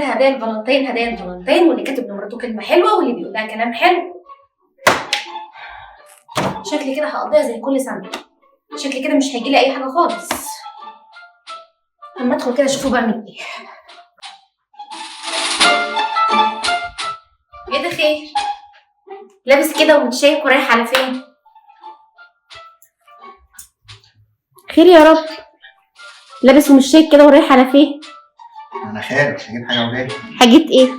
لها هدايا الفالنتين، هدايا الفالنتين، واللي كاتب لمراته كلمه حلوه واللي بيقول لها كلام حلو. شكلي كده هقضيها زي كل سنه، شكلي كده مش هيجيلي اي حاجه خالص. اما ادخل كده اشوفه بعمل ايه. ايه ده خير؟ لابس كده ومتشيك ورايح على فين؟ خير يا رب. لابس ومتشيك كده ورايح على فين؟ انا خارج هجيب حاجه وجاي. حاجة ايه؟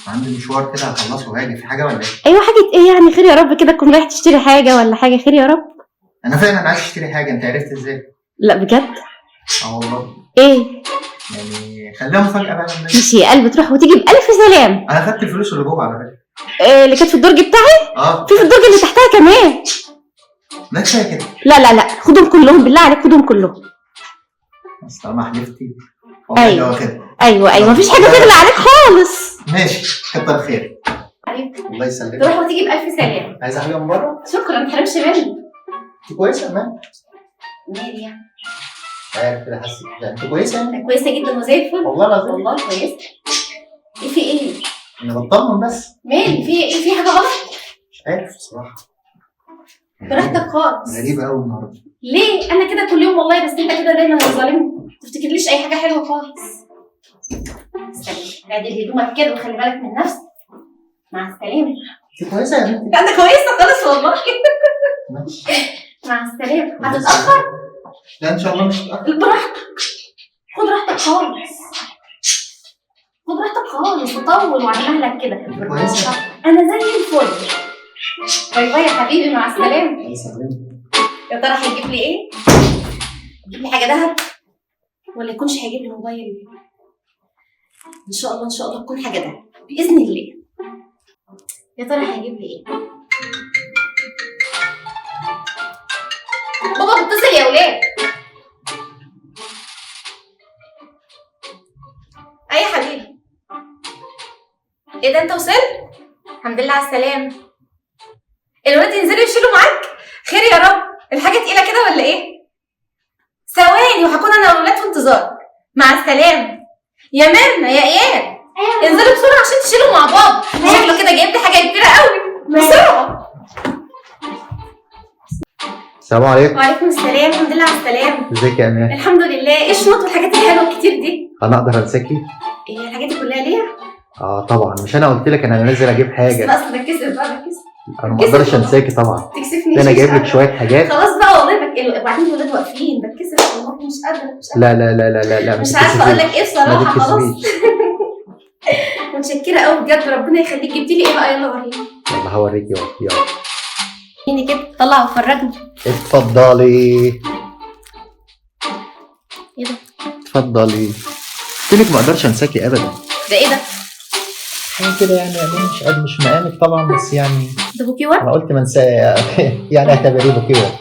عندي مشوار كده هخلصه وهاجي. في حاجه ولا ايه؟ ايوه حاجة ايه يعني؟ خير يا رب كده تكون رايح تشتري حاجة ولا حاجة؟ خير يا رب. انا فعلا عايز اشتري حاجه. انت عرفت ازاي؟ لا بجد؟ اه والله. ايه؟ يعني خليها مفاجاه بقى. مش يا قلب تروح وتيجي بألف سلام. انا خدت الفلوس اللي جوه على فكره. اللي كانت في الدرج بتاعي؟ اه في الدرج اللي تحتها كمان. ده كفايه كده. لا خدهم كلهم بالله عليك، خدهم كلهم. بس طالما حلفتي ايوه ايوه مفيش حاجه تغلى عليك خالص. ماشي كتر خير. عليك. الله يسلمك. تروح وتيجي بألف سلام. عايزه حاجه من بره؟ شكرا ما تحرمش مني. انت كويسه كمان؟ مالي يعني؟ مش عارف كده حاسس. انت كويسه يعني؟ انا كويسه جدا وزي الفل والله العظيم. والله كويسه. ايه في ايه؟ انا بطمن بس. مالي في ايه؟ في حاجه غلط؟ مش عارف بصراحه. براحتك خالص. غريبه قوي النهارده. ليه؟ انا كده كل يوم والله، بس انت كده دايما ظالمني. ما تفتكرليش اي حاجه حلوه خالص. استنى اعدل هدومك كده وخلي بالك من نفسك. مع السلامه. انت كويسه يا بنتي؟ انا كويسه خالص والله. ماشي. مع السلامه. هتتاخر؟ لا ان شاء الله مش هتاخر. براحتك. خد راحتك خالص. خد راحتك خالص وطول وعلى مهلك كده. انت كويسه؟ انا زي الفل. باي باي يا حبيبي مع السلامه. الله يسلمك. يا ترى هيجيب لي ايه؟ يجيب لي حاجه دهب ولا يكونش هيجيب لي موبايل؟ ان شاء الله ان شاء الله تكون حاجه دهب باذن الله. يا ترى هيجيب لي ايه؟ بابا بتصل يا ولاد. اي يا حبيبي. ايه ده انت وصلت؟ الحمد لله على السلامه. الولاد ينزلوا يشيلوا معاك؟ خير يا رب. الحاجه تقيله كده ولا ايه؟ ثواني وهكون انا والولاد في انتظارك. مع السلامه. يا ميرنا يا اياد انزلوا بسرعه عشان تشيلوا مع بعض. شكله كده جايب لي حاجه كبيره قوي. بسرعه. السلام عليكم. وعليكم السلام. الحمد لله على السلامه. ازيك يا امان؟ الحمد لله. ايه الشنط والحاجات الحلوه الكتير دي؟ انا اقدر انساكي؟ ايه الحاجات دي كلها ليا؟ اه طبعا. مش انا قلت لك انا نازل اجيب حاجه؟ بس اصل بتكسف بقى بتكسف. انا ما اقدرش انساكي طبعا. تكسفني. انا جايب لك شويه حاجات. خلاص بقى والله وبعدين الولاد واقفين بتكسف والله. مش قادره لا لا لا لا لا لا مش عارفه اقول لك ايه بصراحه. خلاص. تتكسفيش. متشكره قوي بجد. ربنا يخليك. جبتي لي ايه بقى؟ يلا وريني. يلا هوريكي اهو. يلا اديني كده. طلع وفرجني. اتفضلي. ايه ده؟ اتفضلي. قلت لك ما اقدرش انساكي ابدا. ده ايه ده؟ حاجه كده يعني مش مقامك طبعا بس يعني. ده بوكيه انا قلت ما انساه يعني اعتبريه بوكيه.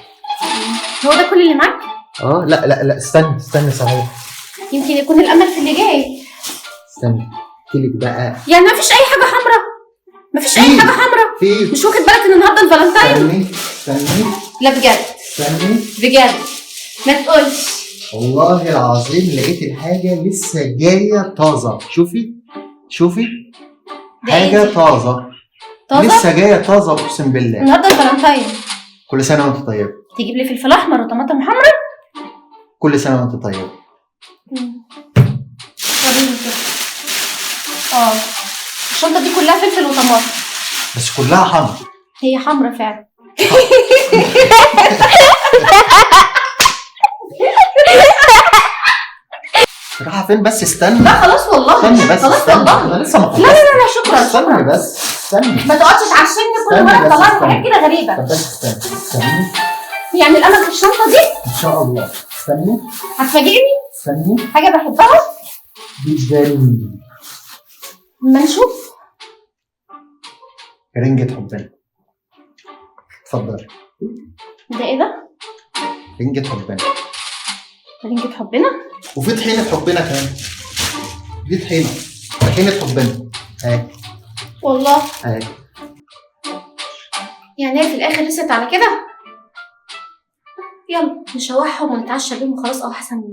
هو ده كل اللي معاك؟ اه لا لا لا استني صحيح. يمكن يكون الامل في اللي جاي. استني قلت لك بقى. يعني مفيش اي حاجه حمراء؟ مفيش اي حاجه حمراء؟ في. مش واخد بالك ان النهارده الفالنتين؟ استني. لا بجد. استني بجد ما تقولش. والله العظيم لقيت الحاجه لسه جايه طازه. شوفي حاجه إيه؟ طازه لسه جايه طازه اقسم بالله. النهارده الفالنتين. كل سنه وانت طيب. تجيب لي فلفل احمر وطماطم حمراء. كل سنه وانت طيب. وريني كده. الشنطه دي كلها فلفل وطماطم. بس كلها حمرا. هي حمرا فعلا. رايحه فين بس؟ استني. لا خلاص والله. استني بس. خلاص والله. انا لسه ما خلصتش. لا شكرا. استني بس. استني. ما تقعدش تعشمني كل مره تطلع لي حاجات كده غريبه. طب بس استني. يعني الامل في الشنطه دي؟ ان شاء الله. استني. هتفاجئني؟ استني. حاجه بحبها؟ جدا. ما نشوف. رنجة حبنا. اتفضلي. ده ايه ده؟ رنجة حبنا. رنجة حبنا؟ وفي طحينة حبنا كمان. دي طحينة حبنا. اهي. والله. اهي. يعني هي في الاخر رست على كده؟ يلا نشوحهم ونتعشى بيهم وخلاص. احسن من